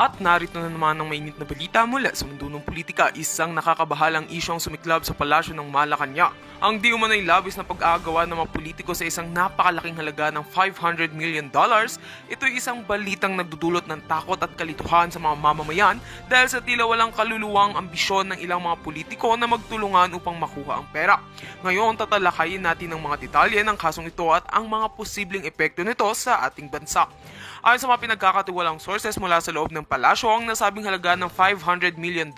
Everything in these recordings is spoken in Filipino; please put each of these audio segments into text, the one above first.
At narito na naman ang mainit na balita mula sa mundo ng politika. Isang nakakabahalang isyong sumiklab sa palasyo ng Malacanang. Ang di umano'y labis na pag-aagawa ng mga politiko sa isang napakalaking halaga ng $500 million. Ito'y isang balitang nagdudulot ng takot at kalituhan sa mga mamamayan dahil sa tila walang kaluluwang ambisyon ng ilang mga politiko na magtulungan upang makuha ang pera. Ngayon tatalakayin natin ang mga detalye ng kasong ito at ang mga posibleng epekto nito sa ating bansa. Ayon sa mga pinagkakatiwalang sources mula sa loob ng palasyo, ang nasabing halaga ng $500 million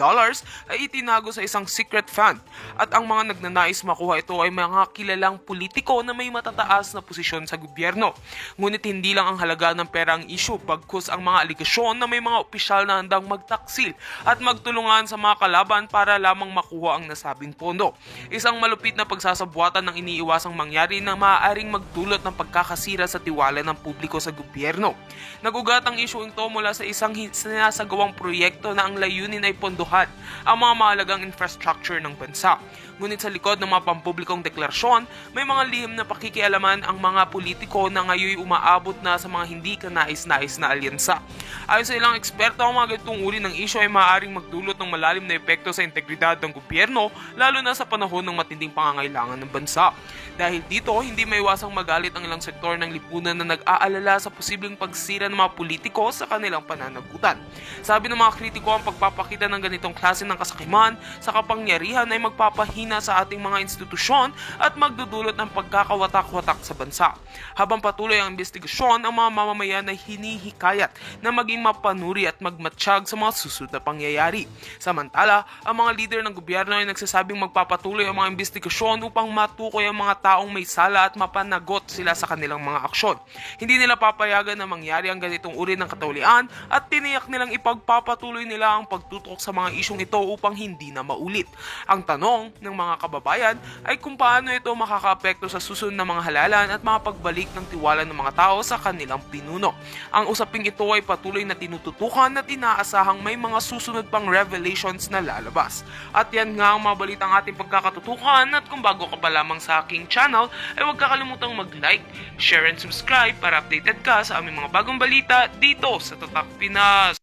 ay itinago sa isang secret fund at ang mga nagnanais makuha ito ay mga kilalang politiko na may matataas na posisyon sa gobyerno. Ngunit hindi lang ang halaga ng pera ang issue, bagkus ang mga aligasyon na may mga opisyal na handang magtaksil at magtulungan sa mga kalaban para lamang makuha ang nasabing pondo. Isang malupit na pagsasabuatan ng iniiwasang mangyari na maaaring magdulot ng pagkakasira sa tiwala ng publiko sa gobyerno. Nagugat ang issue ito mula sa isang sinasagawang proyekto na ang layunin ay pondohan ang mga mahalagang infrastructure ng bansa. Ngunit sa likod ng mga pampublikong deklarasyon, may mga lihim na pakikialaman ang mga politiko na ngayon umaabot na sa mga hindi kanais-nais na alyansa. Ayon sa ilang eksperto, ang mga ganitong uri ng issue ay maaaring magdulot ng malalim na epekto sa integridad ng gobyerno, lalo na sa panahon ng matinding pangangailangan ng bansa. Dahil dito, hindi maiwasang magalit ang ilang sektor ng lipunan na nag-aalala sa posibleng pagsira ng mga politiko sa kanilang pananagutan. Sabi ng mga kritiko, ang pagpapakita ng ganitong klase ng kasakiman sa kapangyarihan ay magpapahina sa ating mga institusyon at magdudulot ng pagkakawatak-watak sa bansa. Habang patuloy ang investigasyon, ang mga mamamayan ay hinihikayat na maging mapanuri at magmatsyag sa mga susunod na pangyayari. Samantala, ang mga leader ng gobyerno ay nagsasabing magpapatuloy ang mga investigasyon upang matukoy ang mga taong may sala at mapanagot sila sa kanilang mga aksyon. Hindi nila papayagan na mangyari ang ganitong uri ng kataulian at tiniyak nilang ipagpapatuloy nila ang pagtutok sa mga isyong ito upang hindi na maulit. Ang tanong ng mga kababayan ay kung paano ito makakaapekto sa susunod na mga halalan at mga pagbalik ng tiwala ng mga tao sa kanilang pinuno. Ang usaping ito ay patuloy na tinututukan at inaasahang may mga susunod pang revelations na lalabas. At yan nga ang mga balitang ating pagkakatutukan at kung bago ka pa lamang sa aking channel ay huwag kakalimutang mag-like, share and subscribe para updated ka sa aming mga bagong balita dito sa Tatak Pinas.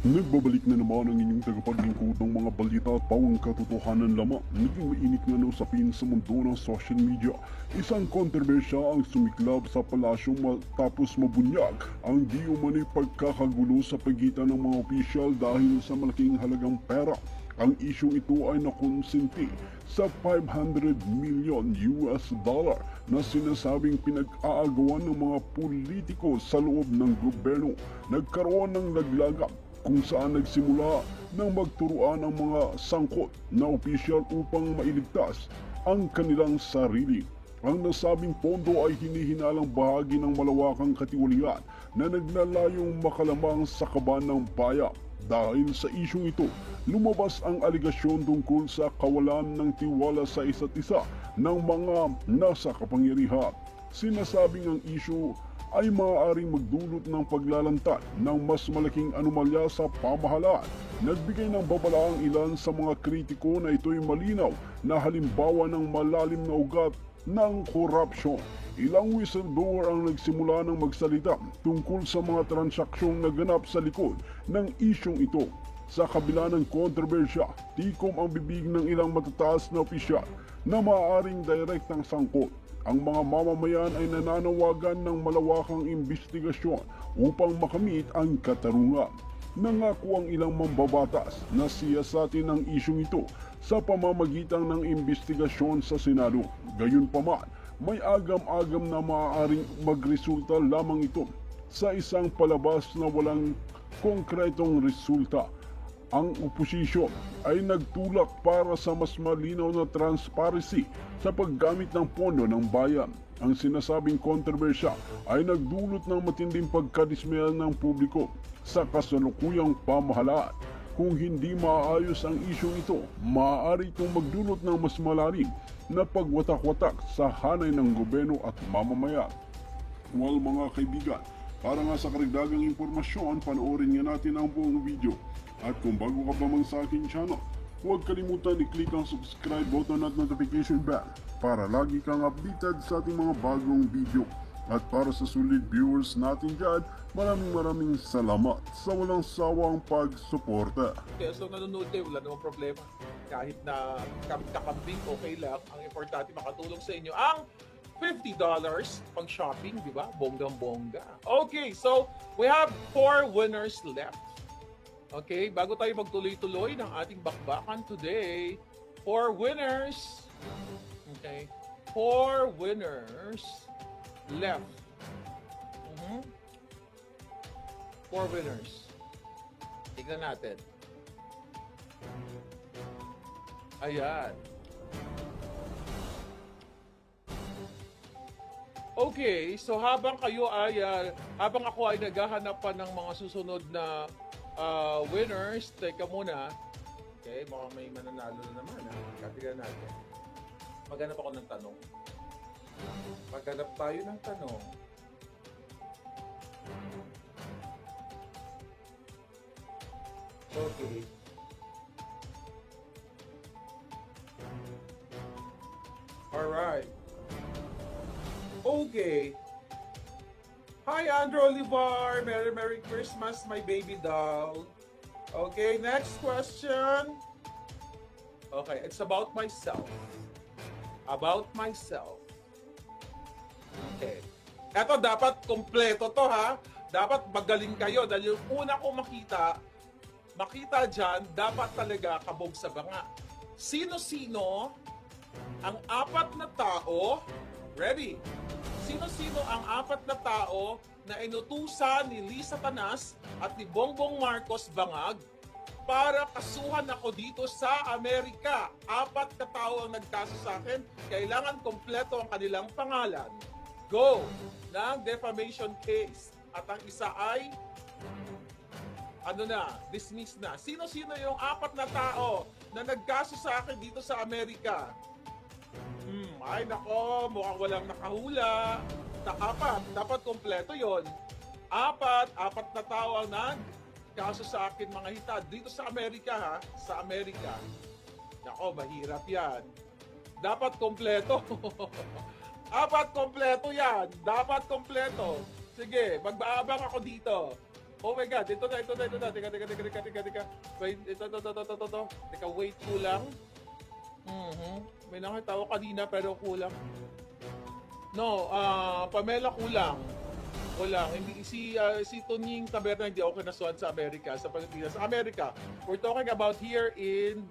Nagbabalik na naman ang inyong tagapaglingkod ng mga balita at pawang katotohanan lamang. Naging mainit nga na usapin sa mundo ng social media. Isang kontrobersya ang sumiklab sa palasyo matapos mabunyag ang di umano'y pagkakagulo sa pagitan ng mga opisyal dahil sa malaking halagang pera. Ang isyong ito ay nakonsinti sa $500 million na sinasabing pinag-aagawan ng mga politiko sa loob ng gobyerno. Nagkaroon ng laglagak kung saan nagsimula nang magturuan ang mga sangkot na opisyal upang mailigtas ang kanilang sarili. Ang nasabing pondo ay hinihinalang bahagi ng malawakang katiwalian na naglalayong makalamang sa kaban ng bayan. Dahil sa isyong ito, lumabas ang aligasyon tungkol sa kawalan ng tiwala sa isa't isa ng mga nasa kapangyarihan. Sinasabing ang isyu ay maaaring magdulot ng paglalantad ng mas malaking anomalya sa pamahalaan. Nagbigay ng babala ang ilan sa mga kritiko na ito'y malinaw na halimbawa ng malalim na ugat ng korupsyon. Ilang whistleblower ang nagsimula ng magsalita tungkol sa mga transaksyong naganap sa likod ng isyong ito. Sa kabila ng kontrobersya, tikom ang bibig ng ilang matataas na opisyal na maaaring direktang sangkot. Ang mga mamamayan ay nananawagan ng malawakang imbestigasyon upang makamit ang katarungan. Nangako ang ilang mambabatas na siyasatin ang isyong ito sa pamamagitan ng imbestigasyon sa Senado. Gayunpaman, may agam-agam na maaaring magresulta lamang ito sa isang palabas na walang konkretong resulta. Ang oposisyon ay nagtulak para sa mas malinaw na transparency sa paggamit ng pondo ng bayan. Ang sinasabing kontrobersya ay nagdulot ng matinding pagkadismayal ng publiko sa kasalukuyang pamahalaan. Kung hindi maayos ang isyong ito, maaari itong magdulot ng mas malalim na pagwatak-watak sa hanay ng gobyerno at mamamayan. Well mga kaibigan, Para nga sa karagdagang impormasyon, panoorin nga natin ang buong video. At kung bago ka pa man sa akin channel, huwag kalimutan i-click ang subscribe button at notification bell para lagi kang updated sa ating mga bagong video. At para sa solid viewers natin dyan, maraming salamat sa walang sawang pagsuporta. Kaya so nanonood kayo, wala namang problema. Kahit na kakambing, okay lang. Ang importante makatulong sa inyo ang $50 pang shopping, di ba? Bonggang-bongga. Okay, so we have 4 winners left. Okay, bago tayo magtuloy-tuloy ng ating bakbakan today, 4 winners. Okay, 4 winners left. 4 winners. Tignan natin. Ayan. Okay, so habang habang ako ay naghahanap pa ng mga susunod na winners, teka muna. Okay, mukhang may mananalo na naman. Tignan natin. Maghanap ako ng tanong. Maghanap tayo ng tanong. Okay. Alright. Okay. Hi, Andrew Olivar. Merry Christmas, my baby doll. Okay, next question. Okay, it's about myself. About myself. Okay. Eto, dapat kompleto to, ha? Dapat magaling kayo dahil yung una ko makita dyan, dapat talaga kabog sa banga. Sino-sino ang 4 na tao, ready? Sino-sino ang 4 na tao na inutusan ni Lisa Tanas at ni Bongbong Marcos Bangag para kasuhan ako dito sa Amerika? 4 na tao ang nagkaso sa akin. Kailangan kompleto ang kanilang pangalan. Go! Ng defamation case. At ang isa ay dismiss na. Sino-sino yung 4 na tao na nagkaso sa akin dito sa Amerika? Ay nako, mukhang walang nakahula. 4, dapat kompleto yon. 4 na tao ang nagkaso sa akin, mga hita dito sa Amerika, ha? Sa Amerika. Nako, mahirap yan. Dapat kompleto. 4 kompleto yan. Dapat kompleto. Sige, magbaabang ako dito. Oh my God, ito na. Teka. Wait, ito. Teka, wait, kulang. May nakita ko kanina pero kulang. No, Pamela kulang. Hindi si Tonying Taberna hindi ako kinasuhan sa Amerika, sa Pilipinas. Sa Amerika, we're talking about here in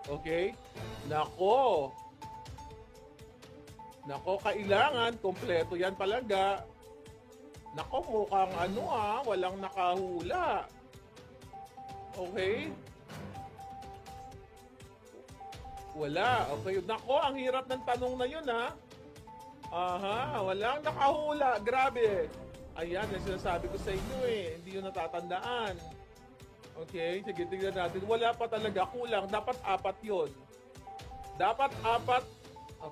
Nako, kailangan kompleto yan palaga. Nako, mukhang walang nakahula. Okay? Wala. Okay. Nako, ang hirap ng tanong na yun, ha? Walang nakahula. Grabe. Ayan, yung sinasabi ko sa inyo hindi yun natatandaan. Okay, sige, tignan natin. Wala pa talaga, kulang. Dapat 4 yun. Dapat 4.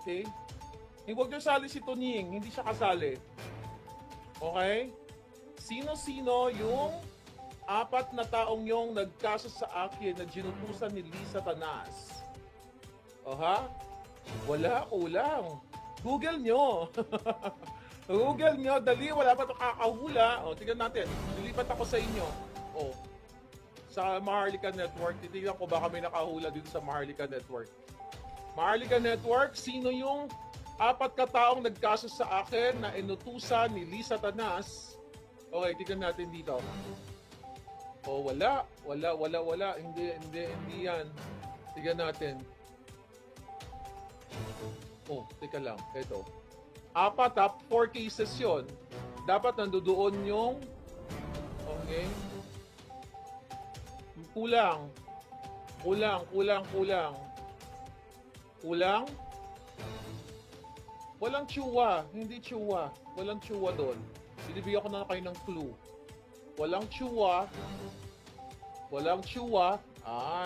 Okay? Huwag nyo sali si Tunying. Hindi siya kasali. Okay? Sino-sino yung 4 na taong yung nagkaso sa akin na ginutusan ni Lisa Tanas? Wala, kulang. Google nyo. Google nyo, dali, wala pa ito kakahula. Tignan natin. Nilipat ako sa inyo. Sa Maharlika Network. Titignan ko baka may nakahula dito sa Maharlika Network. Maharlika Network, sino yung 4 kataong nagkaso sa akin na inutusan ni Lisa Tanas? Okay, tignan natin dito. Wala. Hindi yan. Tignan natin. Teka lang. Ito. 4 cases yon. Dapat nandoon yung kulang. Walang tsuwa. Hindi tsuwa. Walang tsuwa doon. Binibigyan ko na kayo ng clue. Walang tsuwa.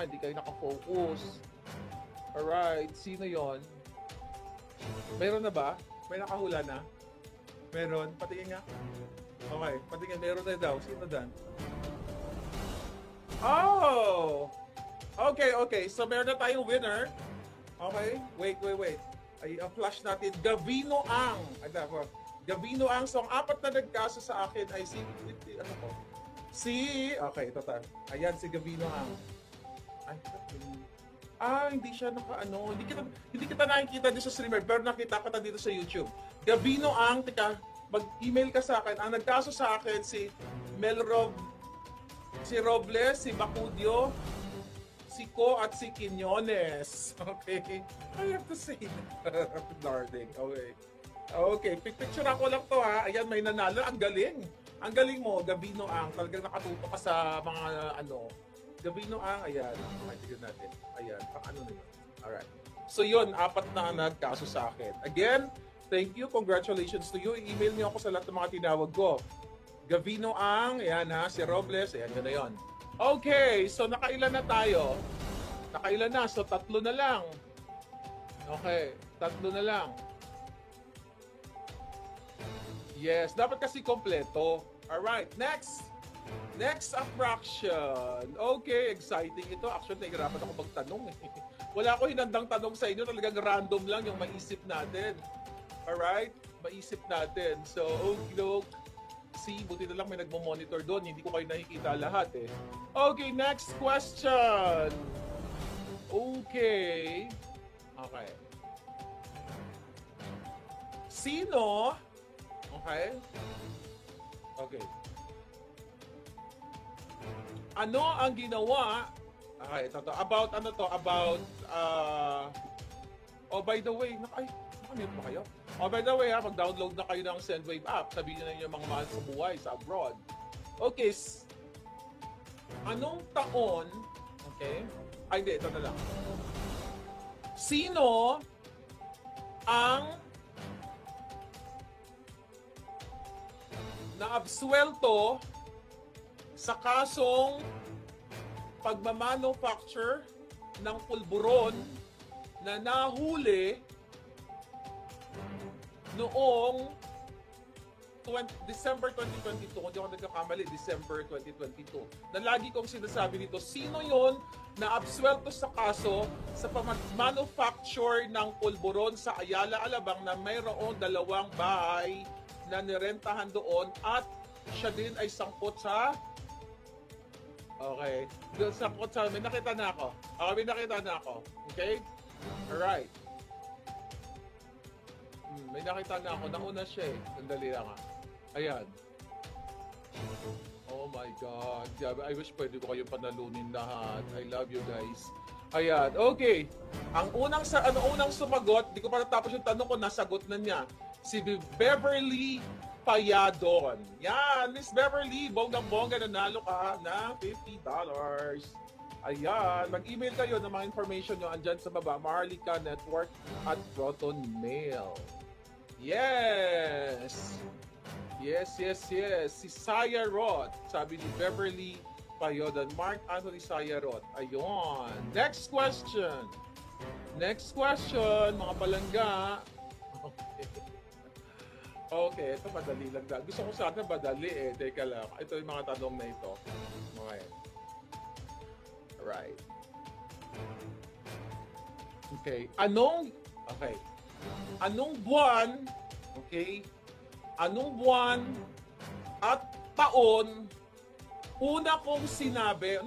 Hindi kayo nakafocus. Alright. Sino yon? Meron na ba? May nakahula na? Meron? Patingin nga. Okay, patingin, meron na daw. Sino dan? Oh! Okay. So, meron na tayong winner. Okay, wait. Ay, flash natin. Gavino Ang. Gavino Ang. So, ang apat na nagkaso sa akin ay okay, ito ta. Ayan, si Gavino Ang. Hindi siya hindi kita nakikita dito sa streamer, pero nakita kita dito sa YouTube. Gavino Ang, mag-email ka sa akin. Ang nagkaso sa akin si si Robles, si Bacudio, si Ko at si Quiñones. Okay? I have to say that. Darling. Okay, picture ako lang to ha. Ayan, may nanalo. Ang galing. Ang galing mo, Gavino Ang. Talagang nakatuto ka sa mga Gavino Ang, ayan. Okay, tignan natin. Ayan, na yun. Alright. So yun, apat na nagkaso sa akin. Again, thank you. Congratulations to you. I-email niyo ako sa lahat ng mga tinawag ko. Gavino Ang, ayan ha, si Robles, ayan, yun na yun. Okay, so nakailan na tayo? Nakailan na, so 3 na lang. Okay, 3 na lang. Yes, dapat kasi kompleto. Alright, next attraction. Okay, exciting ito. Actually, nahihirapan ako magtanong eh. Wala ko hinandang tanong sa inyo. Talagang random lang yung maisip natin. Alright? Maisip natin. So, see, buti na lang may nagmo-monitor doon. Hindi ko kayo nakikita lahat eh. Okay, next question. Okay. Sino? Okay. Ano ang ginawa? About by the way, nakamute ba kayo? By the way, mag-download na kayo ng Sendwave app. Sabihin nyo yung mga mahal sa buhay sa abroad. Okay, anong taon, okay? Hindi, ito na lang. Sino ang naabsuelto sa kasong pagmamanufacture ng pulburon na nahuli noong December 2022, kung di ako nagkakamali, December 2022. Na lagi kong sinasabi dito, sino yon na absuelto sa kaso sa pag-manufacture ng pulburon sa Ayala, Alabang na mayroong 2 bahay na nirentahan doon at siya din ay sangkot sa sangkot sa may nakita na ako. Okay? Alright. May nakita na ako. Nauna siya eh. Sandali lang ha. Ayan. Oh my God. I wish pwede ko kayong panalunin lahat. I love you guys. Ayan. Okay. Ang unang sumagot, di ko pa natapos yung tanong ko, nasagot na niya. Si Beverly Payadon. Yan, Miss Beverly, bonggang-bongga, nanalo ka ng $50. Ayan, mag-email kayo ng mga information nyo andyan sa baba, Maharlika Network at Proton Mail. Yes! Si Saya Roth, sabi ni Beverly Payodon, Mark Anthony Saya Roth. Ayun. Next question, mga palangga. Okay, ito madali lang. Gusto ko sana madali eh. Teka lang. Ito yung mga tanong na ito. Okay. Right. Okay. Anong buwan, okay? Anong buwan at taon una kong sinabi,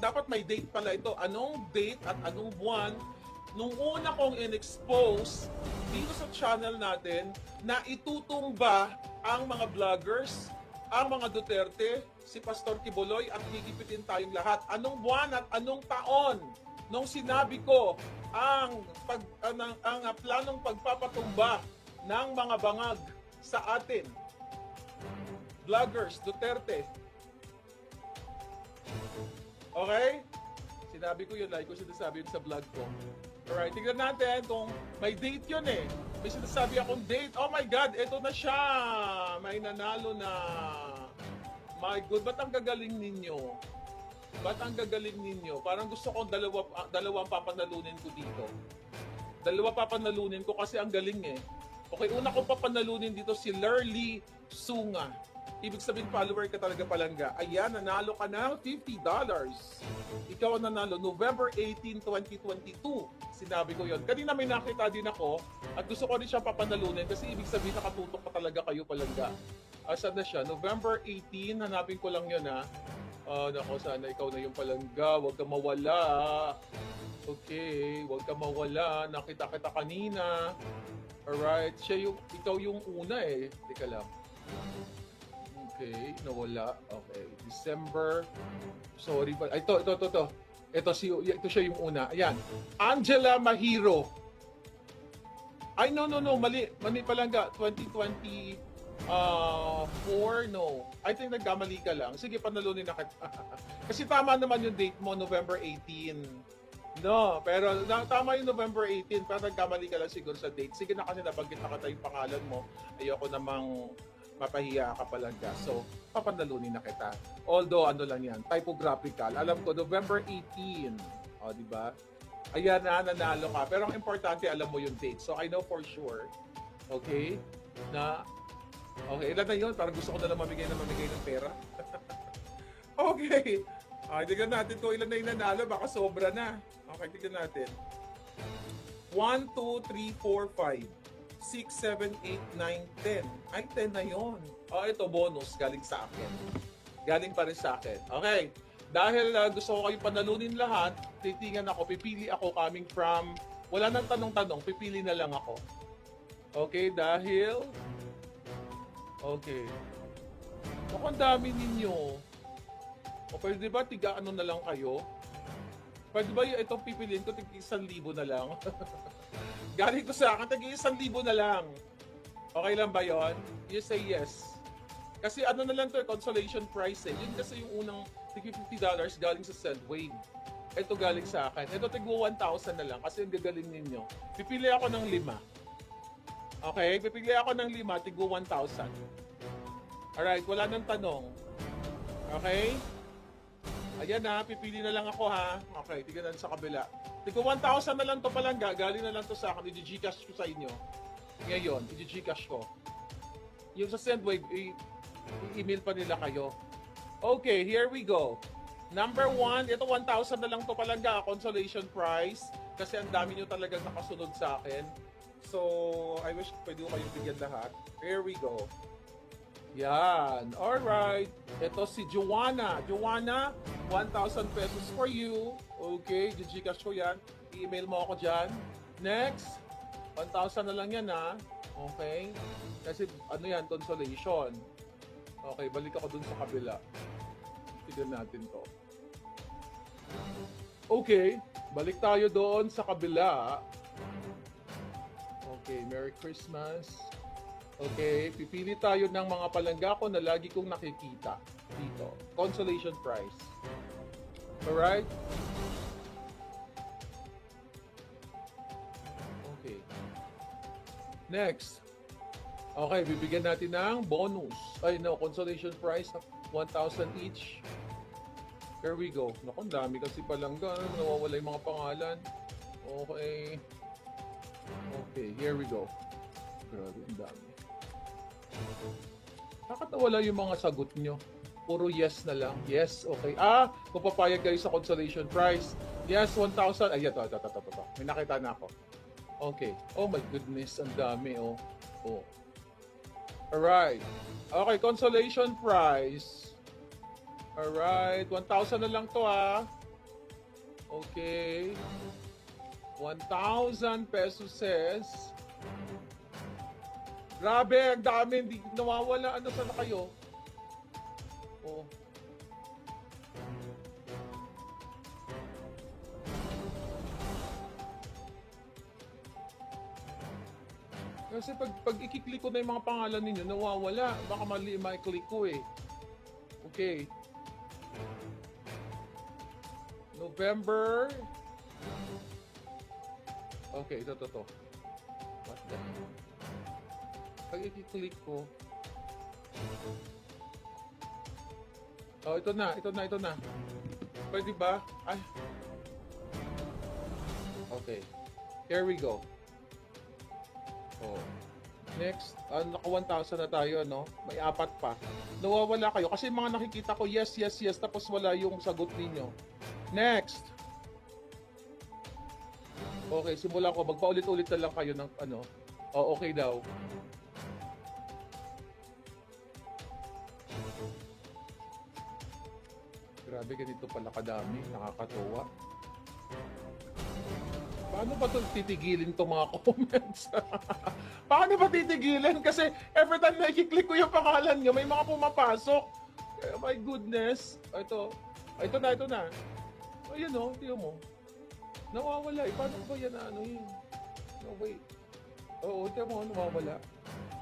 dapat may date pala ito. Anong date at anong buwan nung una kong in-expose dito sa channel natin na itutumba ang mga vloggers, ang mga Duterte, si Pastor Kibuloy at gigipitin tayong lahat. Anong buwan at anong taon nung sinabi ko ang planong pagpapatumba ng mga bangag sa atin, vloggers, Duterte. Okay? Sinabi ko yun, like ko sinasabi yun sa vlog ko. Alright, tignan natin kung may date yun eh. May sinasabi akong date. Oh my God, eto na siya. May nanalo na. My God, ba't ang gagaling ninyo? Parang gusto kong dalawang papanalunin ko dito. Dalawa papanalunin ko kasi ang galing eh. Okay, una kong papanalunin dito si Lurly Sunga. Ibig sabihin, follower ka talaga palangga. Ayan, nanalo ka ng $50. Ikaw ang nanalo, November 18, 2022. Sinabi ko yon. Kanina may nakita din ako at gusto ko rin siya papanalunin kasi ibig sabihin nakatutok pa talaga kayo palangga. Asan na siya? November 18, hanapin ko lang yun ha. Nako, sana ikaw na yung palangga. Huwag ka mawala. Okay, huwag ka mawala. Nakita kita kanina. Alright, ikaw yung una eh. Teka lang. Okay, nawala. Okay, December. Sorry pa. Ito. Ito siya yung una. Ayan. Angela Mahiro. Ay, no. Mali palangga. 2024, no. I think nagkamali ka lang. Sige, panalunin na kita. Kasi tama naman yung date mo, November 18. No, pero tama yung November 18, pero nagkamali ka lang siguro sa date. Sige na kasi nabanggit na kita yung pangalan mo. Ayoko namang mapahiya ka palangga. So, papanalunin na kita. Although, ano lang yan, typographical. Alam ko, November 18. O, di ba? Ayan na, nanalo ka. Pero ang importante, alam mo yung date. So, I know for sure, okay, okay, ilan na yun? Parang gusto ko na lang mamigay ng pera. Okay. Tignan natin kung ilan na yung nanalo. Baka sobra na. Okay, tignan natin. 1, 2, 3, 4, 5. 6, 7, 8, 9, 10. Ay, 10 na yun. Ito, bonus. Galing sa akin. Galing pa rin sa akin. Okay. Dahil gusto ko kayong panalunin lahat, titingan ako, pipili ako coming from, wala nang tanong-tanong, pipili na lang ako. Okay, dahil, okay. Mukhang dami ninyo. O pwede ba, tiga ano na lang kayo? Pwede ba itong pipiliin ko, tig 1,000 na lang? Galing to sa akin, tig 1,000 na lang. Okay lang ba yon? You say yes. Kasi ano na lang to, consolation prize eh. Yun kasi yung unang tig $50 galing sa Sendwave. Ito galing sa akin. Ito tig 1,000 na lang kasi ang gagaling ninyo. Pipili ako ng 5. Okay? Pipili ako ng 5, tig 1,000. Alright, wala nang tanong. Okay? Ayan na, pipili na lang ako ha. Okay, tignan sa kabila. Tigko 1,000 na lang to palangga. Galing na lang to sa akin. I-Gcash ko sa inyo. Ngayon, i-Gcash ko. Yung sa Sendwave, i-email pa nila kayo. Okay, here we go. Number 1, ito 1,000 na lang to palangga. Consolation prize. Kasi ang dami nyo talagang nakasunod sa akin. So, I wish pwede ko kayong bigyan lahat. Here we go. Yan. Alright. Ito si Joanna. Joanna, 1,000 pesos for you. Okay, Gcash ko yan. I-email mo ako dyan. Next. 1,000 na lang yan ha. Okay. Kasi ano yan, consolation. Okay, balik ako dun sa kabila. Tignan natin to. Okay, balik tayo doon sa kabila. Okay, Merry Christmas. Okay, pipili tayo ng mga palangga ko na lagi kong nakikita dito. Consolation prize. Alright? Okay. Next. Okay, bibigyan natin ng bonus. Ay, no, consolation prize. 1,000 each. Here we go. Naku, ang dami kasi palangga. Nawawala yung mga pangalan. Okay. Okay, here we go. Grabe, ang dami. Bakit nawala yung mga sagot nyo? Puro yes na lang. Yes, okay. Kung papayag kayo sa consolation prize. Yes, 1,000. Ay, ito. May nakita na ako. Okay. Oh my goodness, ang dami, oh. Oh. Alright. Okay, consolation prize. Alright, 1,000 na lang to, Okay. 1,000 pesos says. Grabe, ang dami. Hindi nawawala. Ano, sana kayo? Oh. Kasi pag i-click ko na yung mga pangalan ninyo, nawawala. Baka mali ma-click ko eh. Okay. November. Okay, ito. What the hell? Pag i-click ko. Oh, ito na. Pwede ba? Ay. Okay. Here we go. Oh. Next, naka 1,000 na tayo, no? May 4 pa. Nawawala kayo. Kasi mga nakikita ko, yes, yes, yes, tapos wala yung sagot ninyo. Next. Okay, simulan ko. Magpaulit-ulit na lang kayo ng ano. Oh, okay daw. Grabe, ganito pala kadami. Nakakatuwa. Paano ba ito titigilin itong mga comments? Paano ba titigilin? Kasi every time na i-click ko yung pangalan nyo, may mga pumapasok. My goodness. Ito na. Ayun o, tiyo mo. Nawawala eh. Paano ba yan na ano yun? No, wait. Oo, tiyo mo, nawawala.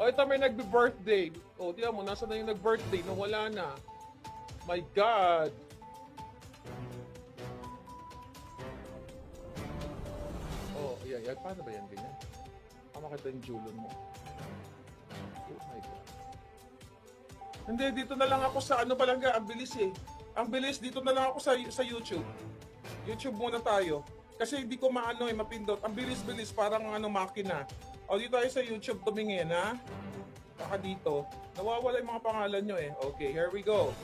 O, ito may nagbe-birthday. O, tiyo mo, nasa na yung nag-birthday? Nawala na. My God. Yan. Paano ba yan ganyan? Makita yung julon mo. Oh my God. Hindi, dito na lang ako sa ano palangga. Ang bilis eh. Ang bilis, dito na lang ako sa YouTube. YouTube muna tayo. Kasi hindi ko mapindot. Ang bilis-bilis, parang makina. O, dito tayo sa YouTube tumingin, ha? Baka dito. Nawawala yung mga pangalan nyo eh. Okay, here we go.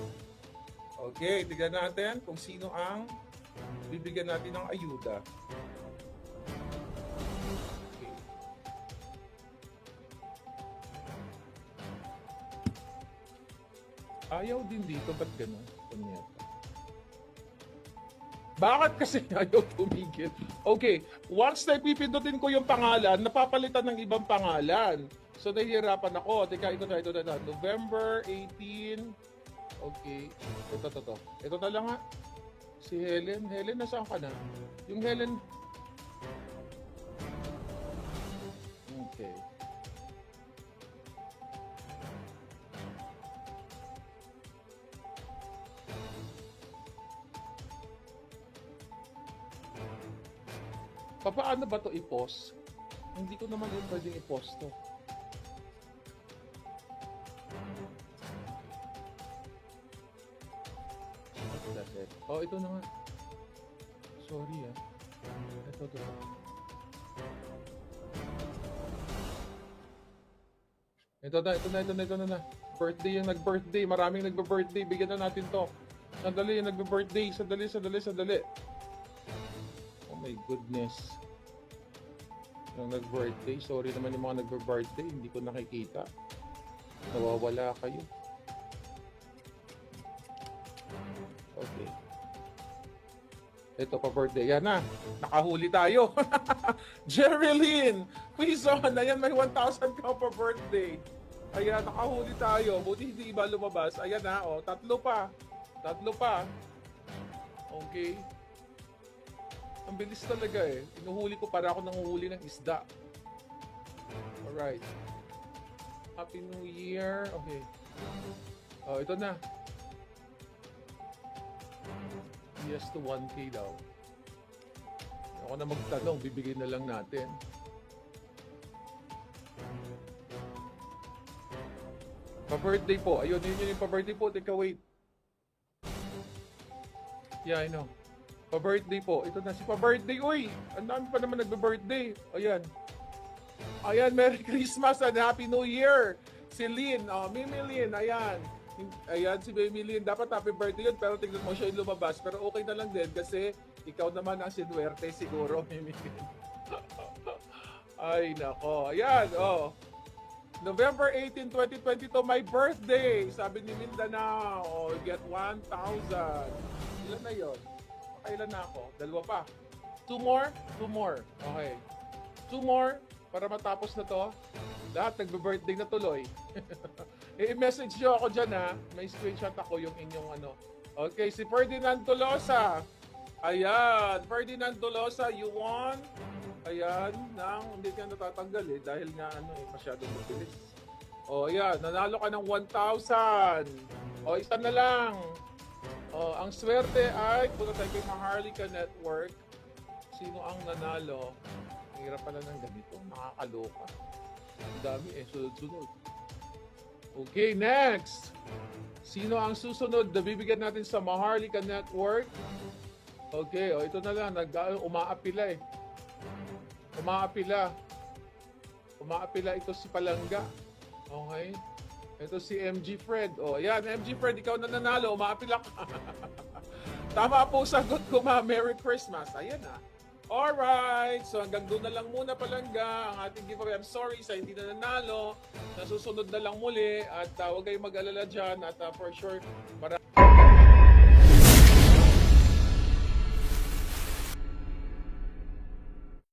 Okay, tignan natin kung sino ang bibigyan natin ng ayuda. Ayaw din dito, ba't gano'n? Bakit kasi ayaw tumigil? Okay, once na ipipindutin ko yung pangalan, napapalitan ng ibang pangalan. So, nahihirapan ako. Teka, ito na. November 18. Okay, ito. Ito na lang nga. Si Helen. Helen, nasaan ka na? Yung Helen. Okay. Paano ba to i-post? Hindi ko naman yung pwedeng i-post to. That's it. Oh, ito na nga. Sorry ah. Ito. Ito na. Birthday yung nag-birthday. Maraming nagbe-birthday. Bigyan na natin to. Sandali yung nagbe-birthday. Sandali. Oh my goodness. Yung nag-birthday. Sorry naman yung mga nagbe-birthday. Hindi ko nakikita. Nawawala kayo. Okay. Ito pa birthday. Yan na. Nakahuli tayo. Jerilyn Quizon. Ayan, may 1,000 ka pa birthday. Ayan, nakahuli tayo. Buti hindi iba lumabas. Ayan na. O, tatlo pa. Okay. Ang bilis talaga eh. Inuhuli ko para ako nanguhuli ng isda. Alright. Happy New Year. Okay. Oh, ito na. Yes to 1K daw. Ako na magtanong, bibigay na lang natin. Pa-birthday po. Ayun, yun yung pa-birthday po. Teka, wait. Yeah, I know. Pa-birthday po. Ito na si pa-birthday. Uy! Ang dami pa naman nagbe-birthday. Ayan, Merry Christmas and Happy New Year! Si Lynn. Mimi Lynn. Ayan, si Mimi Lynn. Dapat happy birthday yun, pero tignan mo siya yung lumabas. Pero okay na lang din kasi ikaw naman ang sinuwerte siguro, Mimi Lynn. Ay, nako. Ayan, November 18, 2022, my birthday. Sabi ni Mindanao, get 1,000. Ilan na yun? Kailan na ako? Dalawa pa. Two more. Okay. 2 more para matapos na to. Lahat nagbe-birthday na tuloy. I-message nyo ako dyan ha. May screenshot ako yung inyong ano. Okay, si Ferdinand Tolosa. Ayan, Ferdinand Tolosa, you won. Ayan, hindi ka natatanggal eh. Dahil nga masyadong mabilis. Ayan, nanalo ka ng 1,000. Isa na lang. Ang swerte ay punta tayo kay Maharlika Network. Sino ang nanalo? Ang hirap pala ng ganito. Nakakaloka. Ang dami sunod-sunod. Okay, next. Sino ang susunod na bibigyan natin sa Maharlika Network? Okay, ito na lang. Umaapila eh. Umaapila ito si Palangga. Okay. Ito si MG Fred. O, yan, MG Fred, ikaw na nanalo. Umaapila ka. Tama po sagot ko, ma. Merry Christmas. Ayan na. Alright, so hanggang doon na lang muna Palangga ang ating giveaway. I'm sorry sa hindi na nanalo. Nasusunod na lang muli at huwag kayong mag-alala dyan at for sure,